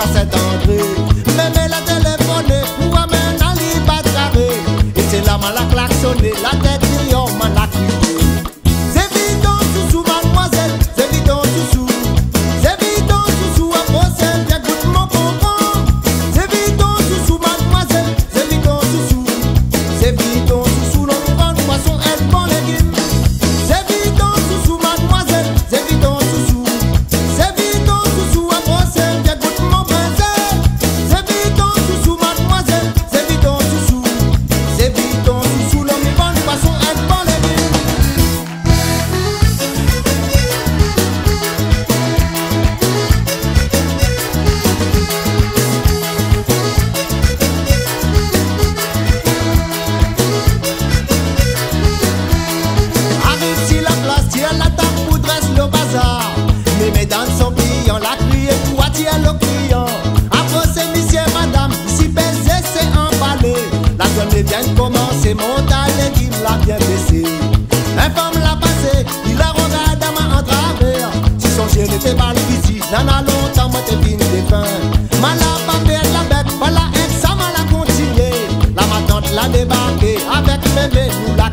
jusqu'à Saint-André. Même la téléphoné pour amener un libat carré. Et c'est là mal à klaxonner, la tête lion mal à crier. C'est vite en sous mademoiselle, c'est vite en sous. C'est vite en sous à procès, bien goûte mon bonbon. C'est vite en sous mademoiselle, c'est vite en sous. C'est vite en sous, l'on vend du poisson et bon légumes. C'est vite en sous mademoiselle, c'est vite en sous. C'est vite en sous à procès, bien goûte mon baiser. C'est vite en sous mademoiselle, c'est vite en sous. C'est vite en sous, l'on vend du poisson et bon légumes. Arrive si la place, tire la table pour dresse le bazar. Mais mesdames sont pliants, la criée pour attirer le client. Après c'est monsieur, madame, si baiser c'est emballé. La journée vient de commencer, mon talent qui l'a bien baissé. Un femme l'a passé, il a regardé à ma en travers. Si son chien n'était pas ici, n'en a longtemps, moi t'es fini des fins. Mal à papier, la bête, voilà, ça m'a la continué. La ma tante l'a débarqué, avec bébé, nous l'a